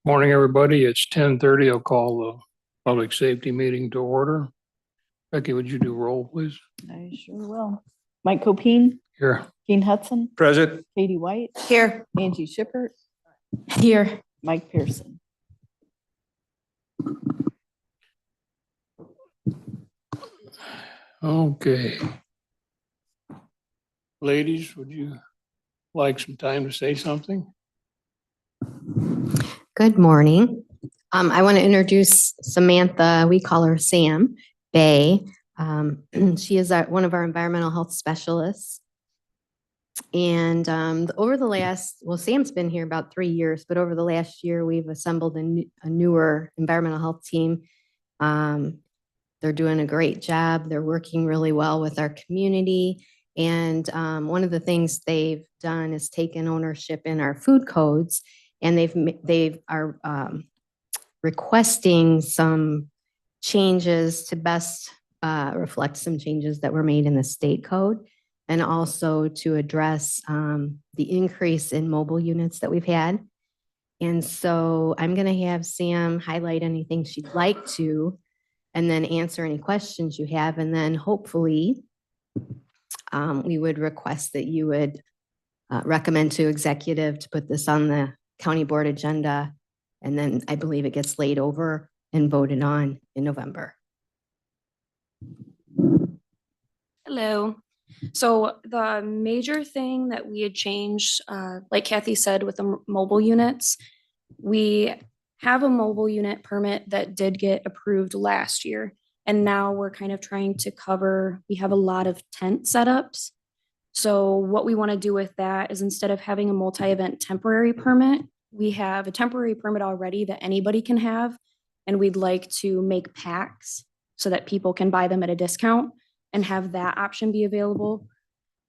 Morning, everybody. It's 10:30. I'll call the public safety meeting to order. Becky, would you do roll, please? I sure will. Mike Copine, Here. Gene Hudson, Present. Katie White, Here. Angie Shippert, Here. Mike Pearson. Okay. Ladies, would you like some time to say something? Good morning. I want to introduce Samantha, we call her Sam Bay. She is one of our environmental health specialists. And over the last, Sam's been here about 3 years, but over the last year, we've assembled a newer environmental health team. They're doing a great job. They're working really well with our community. And one of the things they've done is taken ownership in our food codes, and they are requesting some changes to best reflect some changes that were made in the state code, and also to address the increase in mobile units that we've had. And so I'm going to have Sam highlight anything she'd like to, and then answer any questions you have. And then hopefully we would request that you would recommend to executive to put this on the county board agenda. And then I believe it gets laid over and voted on in November. Hello. So the major thing that we had changed, like Kathy said, with the mobile units, we have a mobile unit permit that did get approved last year. And now we're kind of trying to cover, we have a lot of tent setups. So what we want to do with that is, instead of having a multi-event temporary permit, we have a temporary permit already that anybody can have. And we'd like to make packs so that people can buy them at a discount and have that option be available.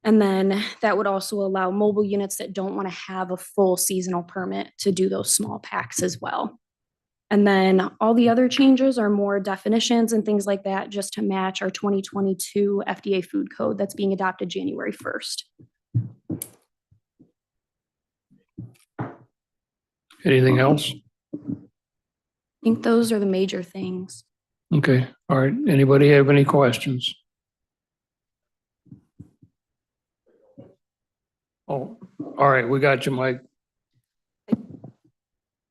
And then that would also allow mobile units that don't want to have a full seasonal permit to do those small packs as well. And then all the other changes are more definitions and things like that, just to match our 2022 FDA food code that's being adopted January 1st. Anything else? I think those are the major things. Okay. All right. Anybody have any questions? Oh, all right. We got you, Mike.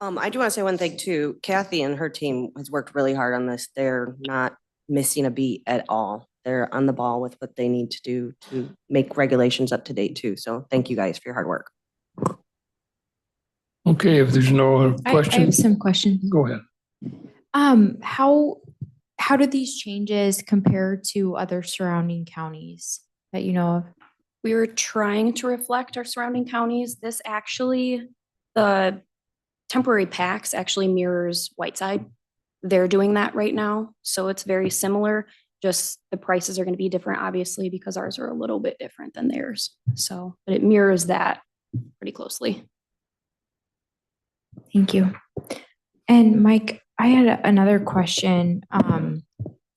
I do want to say one thing too. Kathy and her team has worked really hard on this. They're not missing a beat at all. They're on the ball with what they need to do to make regulations up to date too. So thank you guys for your hard work. Okay. If there's no I have questions, some questions. go ahead. How do these changes compare to other surrounding counties that you know of? We were trying to reflect our surrounding counties. This actually, the temporary packs actually mirrors Whiteside. They're doing that right now. So it's very similar. Just the prices are going to be different, obviously, because ours are a little bit different than theirs. So, but it mirrors that pretty closely. Thank you. And Mike, I had another question on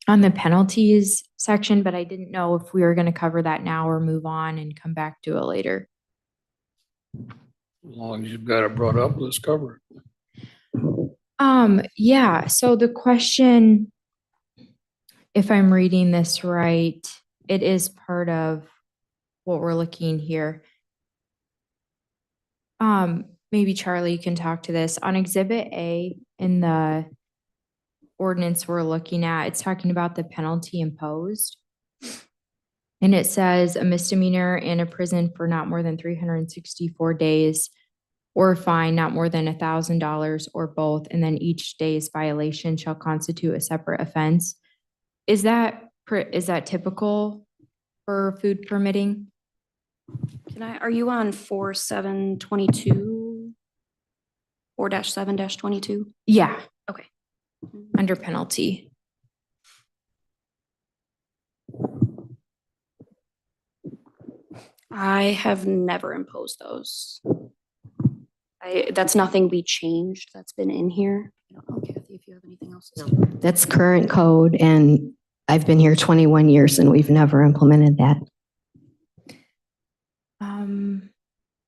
the penalties section, but I didn't know if we were going to cover that now or move on and come back to it later. As long as you've got it brought up, let's cover it. Yeah. So the question, if I'm reading this right, it is part of what we're looking here. Maybe Charlie, you can talk to this. On Exhibit A in the ordinance we're looking at, it's talking about the penalty imposed. And it says a misdemeanor and a prison for not more than 364 days, or a fine not more than $1,000 or both. And then each day's violation shall constitute a separate offense. Is that typical for food permitting? Are you on 4722? 4-7-22? Yeah. Okay. Under penalty. I have never imposed those. That's nothing we changed. That's been in here. I don't know, Kathy, if you have anything else to say. That's current code, and I've been here 21 years and we've never implemented that.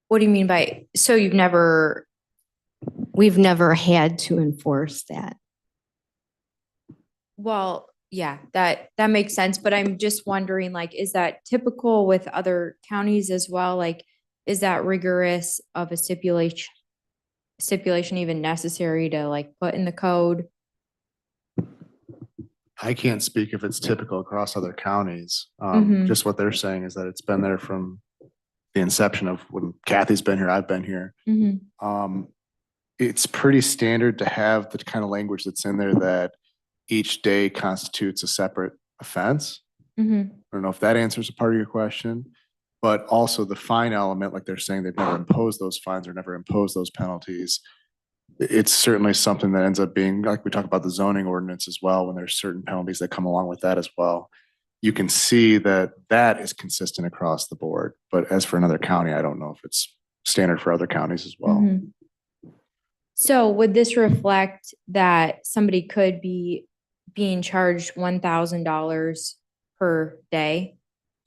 What do you mean by, so you've never we've never had to enforce that. Well, yeah, that makes sense, but I'm just wondering, like, is that typical with other counties as well? Like, is that rigorous of a stipulation even necessary to like put in the code? I can't speak if it's typical across other counties. Mhm. Just what they're saying is that it's been there from the inception of when Kathy's been here, I've been here. Mhm. It's pretty standard to have the kind of language that's in there that each day constitutes a separate offense. Mhm. I don't know if that answers a part of your question, but also the fine element, like they're saying they've never imposed those fines or never imposed those penalties. It's certainly something that ends up being, like we talk about the zoning ordinance as well, when there's certain penalties that come along with that as well. You can see that that is consistent across the board. But as for another county, I don't know if it's standard for other counties as well. Mhm. So would this reflect that somebody could be being charged $1,000 per day,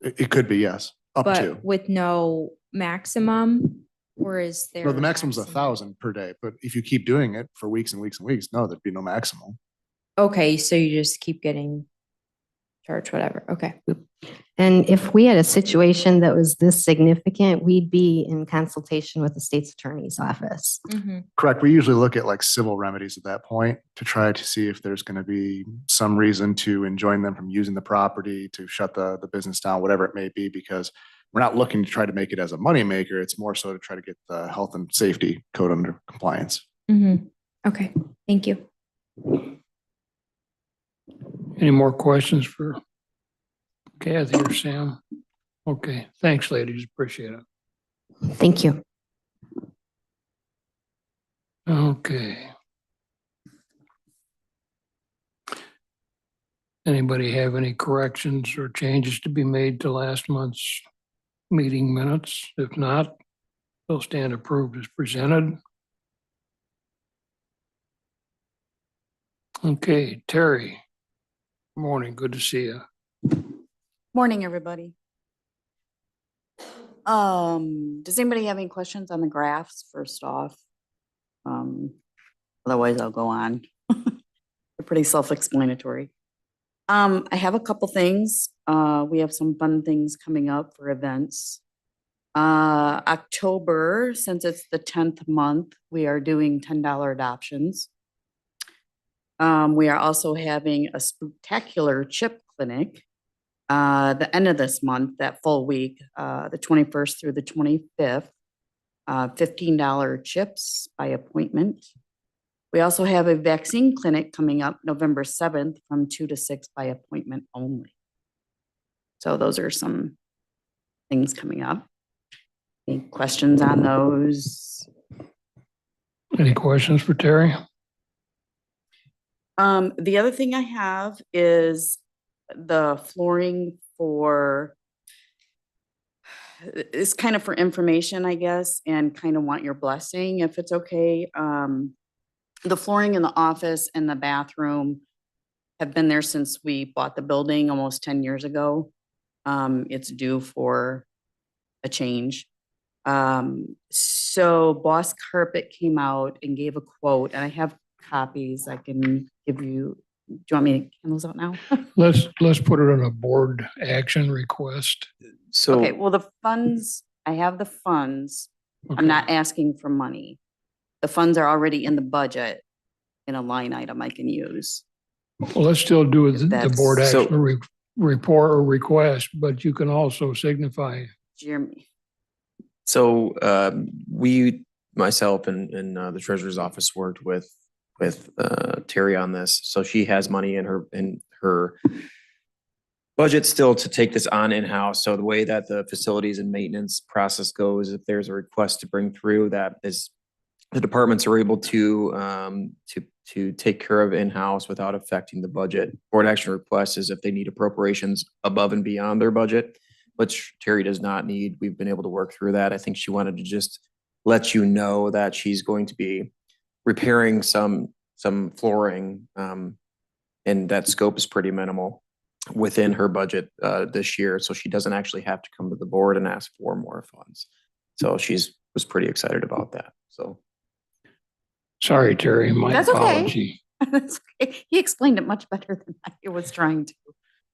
It could be, yes, up to. but with no maximum? Or is there? No, the maximum's maximum? 1,000 per day, but if you keep doing it for weeks and weeks and weeks, no, there'd be no maximum. Okay, so you just keep getting charged, whatever. Okay. And if we had a situation that was this significant, we'd be in consultation with the state's attorney's office. Mhm. Correct. We usually look at like civil remedies at that point to try to see if there's going to be some reason to enjoin them from using the property, to shut the business down, whatever it may be, because we're not looking to try to make it as a moneymaker. It's more so to try to get the health and safety code under compliance. Mhm. Okay, thank you. Any more questions for Kathy or Sam? Okay, thanks, ladies. Appreciate it. Thank you. Okay. Anybody have any corrections or changes to be made to last month's meeting minutes? If not, they'll stand approved as presented. Okay, Terry. Morning, good to see you. Morning, everybody. Does anybody have any questions on the graphs first off? Otherwise I'll go on. They're pretty self-explanatory. I have a couple things. We have some fun things coming up for events. October, since it's the 10th month, we are doing $10 adoptions. We are also having a spectacular chip clinic the end of this month, that full week, the 21st through the 25th, $15 chips by appointment. We also have a vaccine clinic coming up November 7th from 2 to 6 by appointment only. So those are some things coming up. Any questions on those? Any questions for Terry? The other thing I have is the flooring for, it's kind of for information, I guess, and kind of want your blessing if it's okay. The flooring in the office and the bathroom have been there since we bought the building almost 10 years ago. It's due for a change. So Boss Carpet came out and gave a quote, and I have copies I can give you. Do you want me to hand those out now? Let's put it on a board action request. So, Okay, well, the funds, I have the funds. Okay. I'm not asking for money. The funds are already in the budget in a line item I can use. Well, let's still do the board So- action report or request, but you can also signify. Jeremy, so we, myself and the treasurer's office worked with Terry on this. So she has money in her budget still to take this on in-house. So the way that the facilities and maintenance process goes, if there's a request to bring through, that is, the departments are able to take care of in-house without affecting the budget. Board action request is if they need appropriations above and beyond their budget, which Terry does not need. We've been able to work through that. I think she wanted to just let you know that she's going to be repairing some flooring, and that scope is pretty minimal within her budget this year. So she doesn't actually have to come to the board and ask for more funds. So was pretty excited about that. So. Sorry, Terry, my That's okay. apology. That's okay. He explained it much better than I was trying to.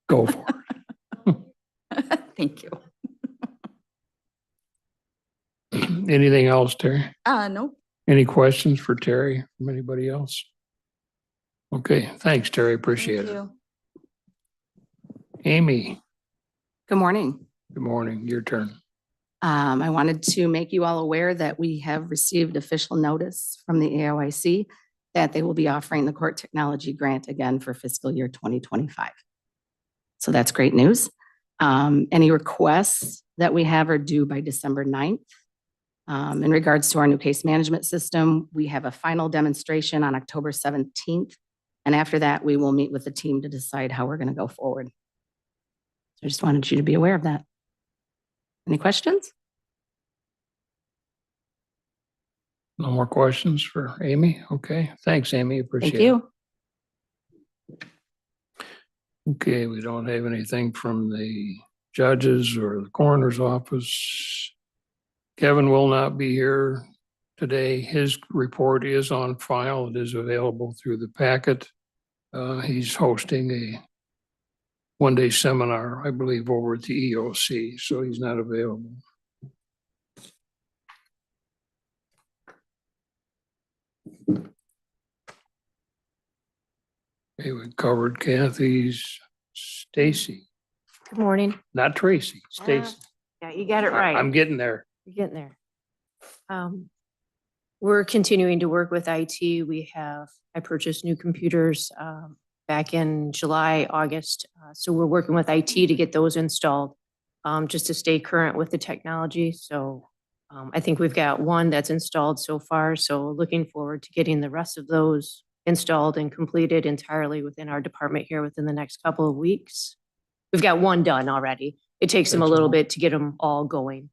Go for it. Thank you. Anything else, Terry? No. Any questions for Terry from anybody else? Okay, thanks, Terry. Appreciate it. Amy, Good morning. good morning. Your turn. I wanted to make you all aware that we have received official notice from the AOIC that they will be offering the court technology grant again for fiscal year 2025. So that's great news. Any requests that we have are due by December 9th. In regards to our new case management system, we have a final demonstration on October 17th. And after that, we will meet with the team to decide how we're going to go forward. So I just wanted you to be aware of that. Any questions? No more questions for Amy? Okay, thanks, Amy. Appreciate Thank it. you. Okay, we don't have anything from the judges or the coroner's office. Kevin will not be here today. His report is on file. It is available through the packet. He's hosting a one-day seminar, I believe, over at the EOC, so he's not available. Okay, we covered Kathy's. Stacy, Good morning. not Tracy, Stacy. Yeah, you got it right. I'm getting there. You're getting there. We're continuing to work with IT. I purchased new computers back in July, August. So we're working with IT to get those installed just to stay current with the technology. So I think we've got one that's installed so far. So looking forward to getting the rest of those installed and completed entirely within our department here within the next couple of weeks. We've got one done already. It takes them a little bit to get them all going.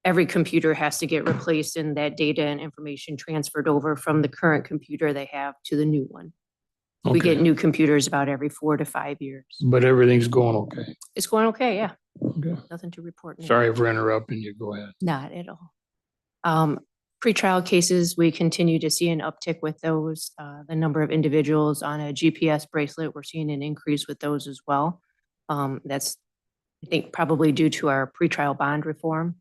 Every computer has to get replaced and that data and information transferred over from the current computer they have to the new one. We Okay, get new computers about every 4 to 5 years. but everything's going okay. It's going okay, yeah. Okay. Nothing to report. now. Sorry for interrupting you. Go ahead. Not at all. Pretrial cases, we continue to see an uptick with those. The number of individuals on a GPS bracelet, we're seeing an increase with those as well. That's, I think, probably due to our pretrial bond reform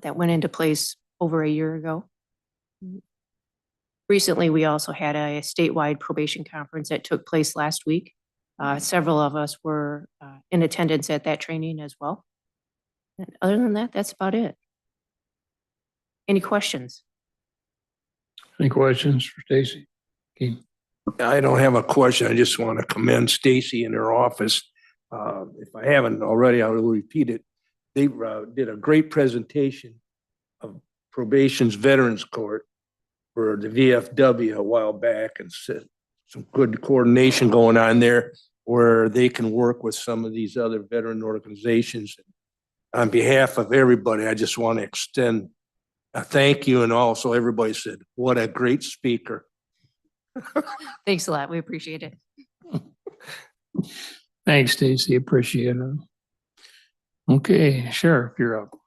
that went into place over a year ago. Recently, we also had a statewide probation conference that took place last week. Several of us were in attendance at that training as well. And other than that, that's about it. Any questions? Any questions for Stacy? Okay. I don't have a question. I just want to commend Stacy and her office. If I haven't already, I will repeat it. They did a great presentation of probation's Veterans Court for the VFW a while back, and some good coordination going on there where they can work with some of these other veteran organizations. On behalf of everybody, I just want to extend a thank you. And also everybody said, what a great speaker. Thanks a lot. We appreciate it. Thanks, Stacy. Appreciate it. Okay, Sheriff, you're up.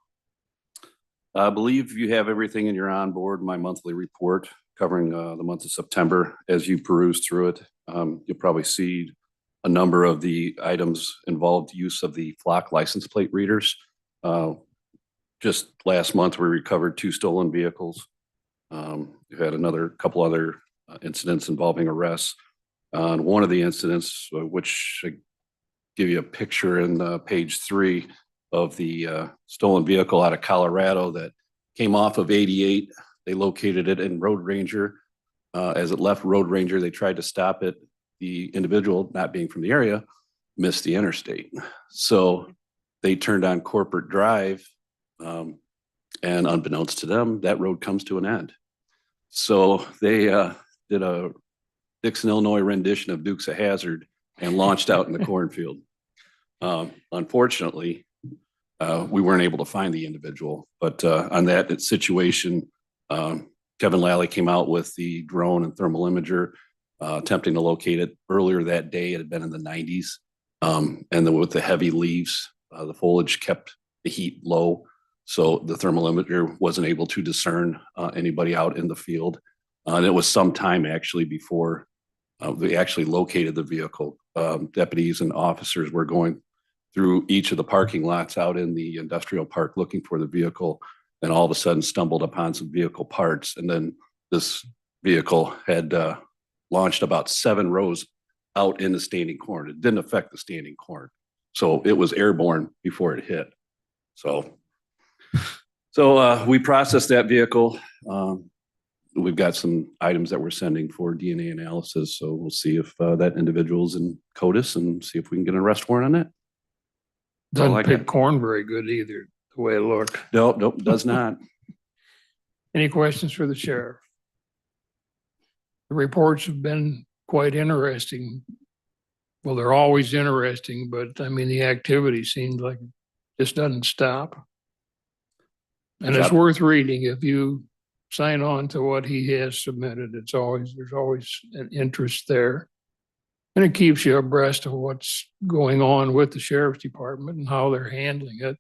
I believe you have everything in your onboard, my monthly report covering the month of September. As you peruse through it, you'll probably see a number of the items involved use of the Flock license plate readers. Just last month, we recovered 2 stolen vehicles. We've had another couple other incidents involving arrests. On one of the incidents, which I give you a picture in page 3 of the stolen vehicle out of Colorado that came off of 88. They located it in Road Ranger. As it left Road Ranger, they tried to stop it. The individual, not being from the area, missed the interstate. So they turned on Corporate Drive, and unbeknownst to them, that road comes to an end. So they did a Dixon, Illinois rendition of Dukes of Hazzard and launched out in the cornfield. Unfortunately, we weren't able to find the individual, but on that situation, Kevin Lally came out with the drone and thermal imager, attempting to locate it. Earlier that day, it had been in the 90s. And then with the heavy leaves, the foliage kept the heat low. So the thermal imager wasn't able to discern anybody out in the field. And it was some time actually before they actually located the vehicle. Deputies and officers were going through each of the parking lots out in the industrial park looking for the vehicle, and all of a sudden stumbled upon some vehicle parts. And then this vehicle had launched about 7 rows out in the standing corn. It didn't affect the standing corn. So it was airborne before it hit. So we processed that vehicle. We've got some items that we're sending for DNA analysis. So we'll see if that individual's in CODIS and see if we can get an arrest warrant on that. Doesn't like pick it. corn very good either, the way it looked. Nope, does not. Any questions for the sheriff? The reports have been quite interesting. Well, they're always interesting, but I mean, the activity seems like it just doesn't stop. And it's Yep. worth reading if you sign on to what he has submitted. There's always an interest there. And it keeps you abreast of what's going on with the sheriff's department and how they're handling it.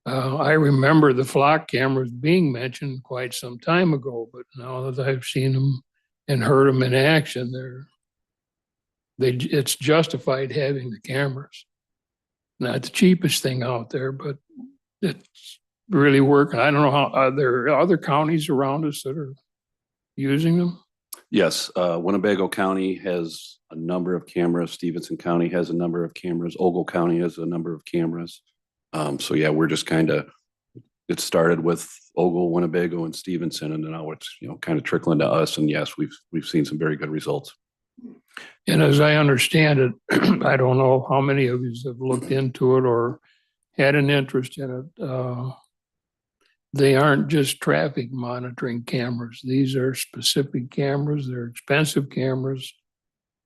I remember the flock cameras being mentioned quite some time ago, but now that I've seen them and heard them in action, it's justified having the cameras. Not the cheapest thing out there, but it's really working. I don't know how, are there other counties around us that are using them? Yes, Winnebago County has a number of cameras. Stevenson County has a number of cameras. Ogle County has a number of cameras. So yeah, we're just it started with Ogle, Winnebago, and Stevenson, and now it's, kind of trickling to us. And yes, we've seen some very good results. And as I understand it, I don't know how many of you have looked into it or had an interest in it. They aren't just traffic monitoring cameras. These are specific cameras. They're expensive cameras,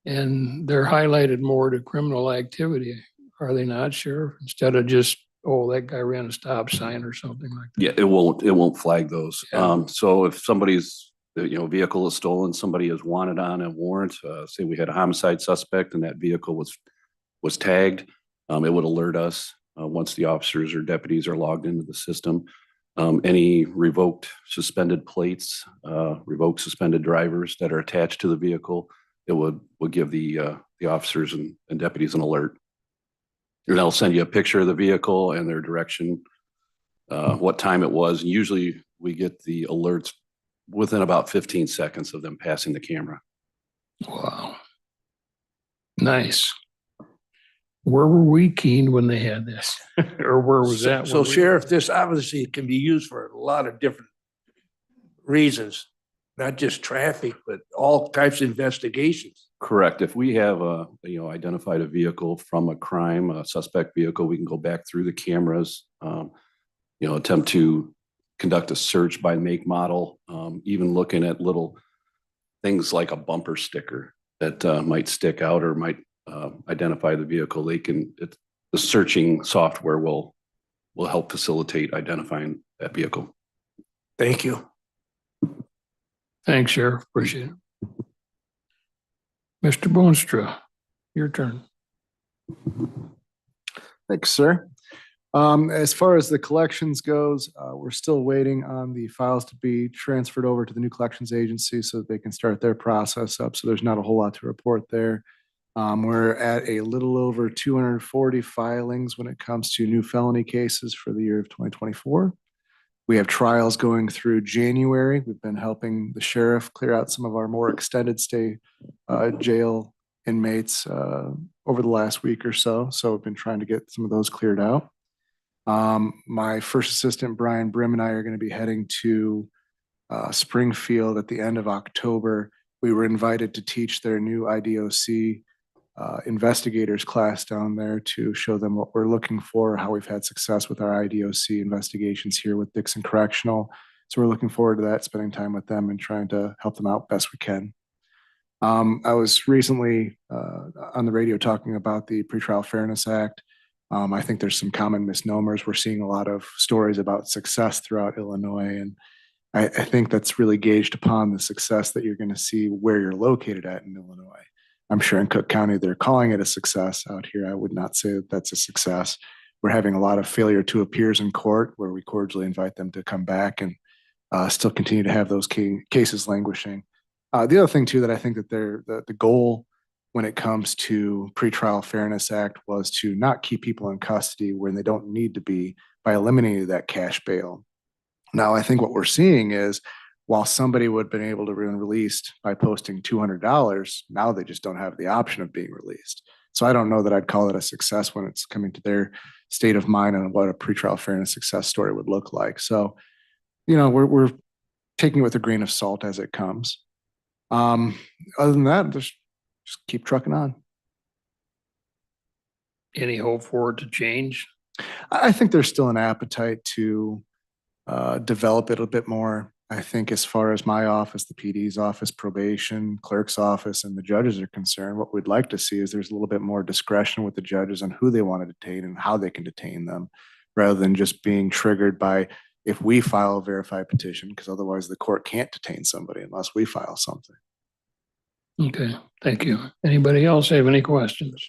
and they're highlighted more to criminal activity. Are they not, Sheriff? Instead of just, oh, that guy ran a stop sign or something like that. Yeah, it won't flag those. Yeah. So if somebody's, vehicle is stolen, somebody is wanted on a warrant, say we had a homicide suspect and that vehicle was tagged, it would alert us once the officers or deputies are logged into the system. Any revoked suspended plates, revoked suspended drivers that are attached to the vehicle, it would give the officers and deputies an alert. And they'll send you a picture of the vehicle and their direction, what time it was. And usually we get the alerts within about 15 seconds of them passing the camera. Wow. Nice. Where were we keen when they had this? Or where was that? So Sheriff, this obviously can be used for a lot of different reasons, not just traffic, but all types of investigations. Correct. If we have identified a vehicle from a crime, a suspect vehicle, we can go back through the cameras, attempt to conduct a search by make, model, even looking at little things like a bumper sticker that might stick out or might identify the vehicle. The searching software will help facilitate identifying that vehicle. Thank you. Thanks, Sheriff. Appreciate it. Mr. Boonstra, your turn. Thanks, sir. As far as the collections goes, we're still waiting on the files to be transferred over to the new collections agency so that they can start their process up. So there's not a whole lot to report there. We're at a little over 240 filings when it comes to new felony cases for the year of 2024. We have trials going through January. We've been helping the sheriff clear out some of our more extended stay jail inmates over the last week or so. So we've been trying to get some of those cleared out. My first assistant, Brian Brim, and I are going to be heading to Springfield at the end of October. We were invited to teach their new IDOC investigators class down there to show them what we're looking for, how we've had success with our IDOC investigations here with Dixon Correctional. So we're looking forward to that, spending time with them and trying to help them out best we can. I was recently on the radio talking about the Pretrial Fairness Act. I think there's some common misnomers. We're seeing a lot of stories about success throughout Illinois, and I think that's really gauged upon the success that you're going to see where you're located at in Illinois. I'm sure in Cook County, they're calling it a success. Out here, I would not say that that's a success. We're having a lot of failure to appears in court where we cordially invite them to come back and still continue to have those cases languishing. The other thing too, that I think that the goal when it comes to pretrial fairness act was to not keep people in custody when they don't need to be by eliminating that cash bail. Now, I think what we're seeing is while somebody would have been able to be released by posting $200, now they just don't have the option of being released. So I don't know that I'd call it a success when it's coming to their state of mind and what a pretrial fairness success story would look like. So, we're taking it with a grain of salt as it comes. Other than that, just keep trucking on. Any hope for it to change? I think there's still an appetite to develop it a bit more. I think as far as my office, the PD's office, probation, clerk's office, and the judges are concerned, what we'd like to see is there's a little bit more discretion with the judges on who they want to detain and how they can detain them, rather than just being triggered by if we file a verified petition, because otherwise the court can't detain somebody unless we file something. Okay, thank you. Anybody else have any questions?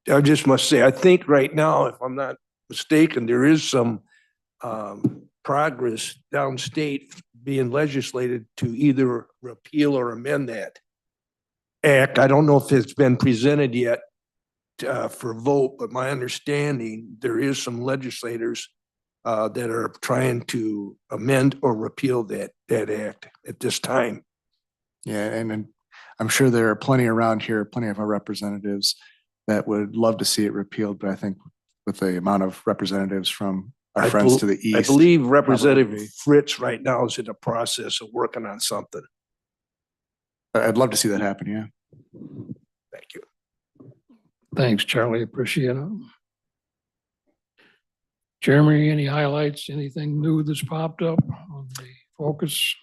I just must say, I think right now, if I'm not mistaken, there is some progress downstate being legislated to either repeal or amend that act. I don't know if it's been presented yet for vote, but my understanding, there is some legislators that are trying to amend or repeal that act at this time. Yeah, and I'm sure there are plenty around here, plenty of our representatives that would love to see it repealed, but I think with the amount of representatives from our friends to the east. I believe Representative Fritz right now is in the process of working on something. I'd love to see that happen, yeah. Thank you. Thanks, Charlie. Appreciate it. Jeremy, any highlights, anything new that's popped up on the focus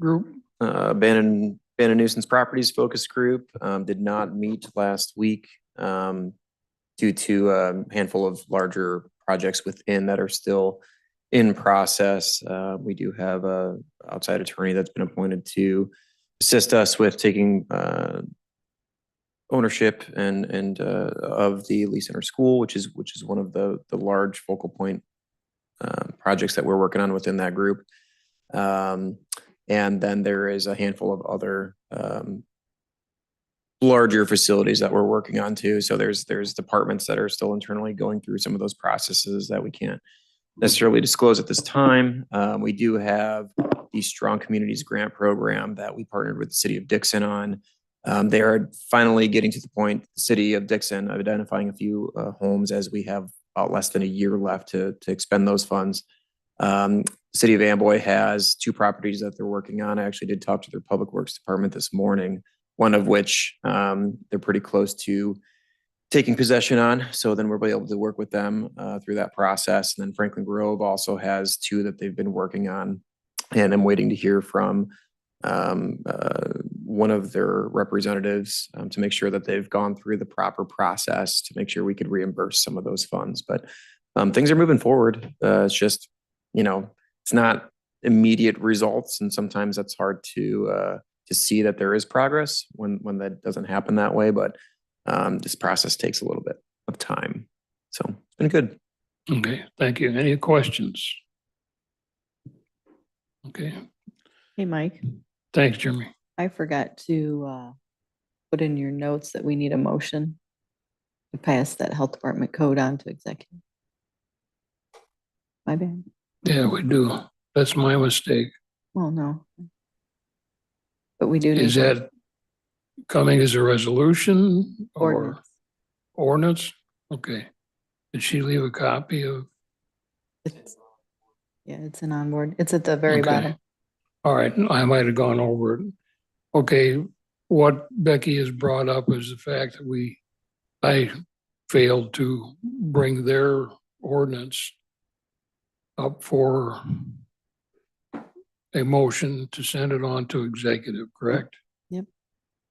group? Abandoned nuisance properties focus group did not meet last week due to a handful of larger projects within that are still in process. We do have a outside attorney that's been appointed to assist us with taking ownership and of the Lee Center School, which is one of the large focal point projects that we're working on within that group. And then there is a handful of other larger facilities that we're working on too. So there's departments that are still internally going through some of those processes that we can't necessarily disclose at this time. We do have the Strong Communities Grant Program that we partnered with the City of Dixon on. They are finally getting to the point, the City of Dixon, of identifying a few homes as we have about less than a year left to expend those funds. The City of Amboy has 2 properties that they're working on. I actually did talk to their Public Works Department this morning, one of which they're pretty close to taking possession on. So then we'll be able to work with them through that process. And then Franklin Grove also has 2 that they've been working on. And I'm waiting to hear from one of their representatives to make sure that they've gone through the proper process to make sure we could reimburse some of those funds. But things are moving forward. It's just, it's not immediate results. And sometimes that's hard to see that there is progress when that doesn't happen that way. But this process takes a little bit of time. So it's been good. Okay, thank you. Any questions? Okay, Hey, Mike, thanks, Jeremy. I forgot to put in your notes that we need a motion to pass that health department code on to executive. My bad. Yeah, we do. That's my mistake. Well, no. But we do. Is need that coming as a resolution or ordinance. ordinance? Okay. Did she leave a copy of? Yeah, it's an onboard. It's at the very Okay. bottom. All right, I might have gone over it. Okay, what Becky has brought up is the fact that I failed to bring their ordinance up for a motion to send it on to executive, correct? Yep.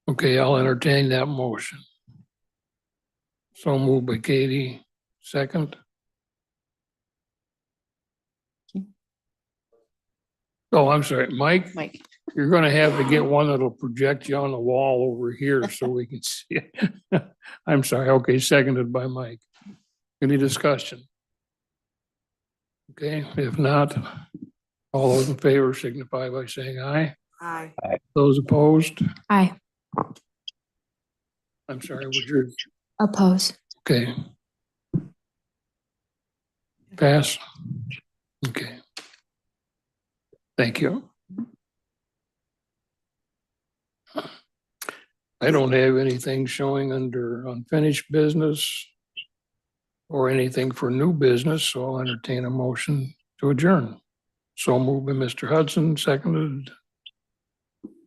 Okay, I'll entertain that motion. So moved by Katie, second. Oh, I'm sorry, Mike? Mike. You're gonna have to get one that'll project you on the wall over here so we can see it. I'm sorry, okay, seconded by Mike. Any discussion? Okay, if not, all those in favor signify by saying aye. Aye. Those opposed? Aye. I'm sorry, would you, Oppose. okay. Pass? Okay. Thank you. I don't have anything showing under unfinished business or anything for new business, so I'll entertain a motion to adjourn. So moved by Mr. Hudson, seconded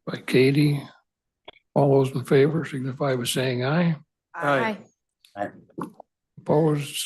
by Katie. All those in favor signify by saying aye. Aye. Opposed, so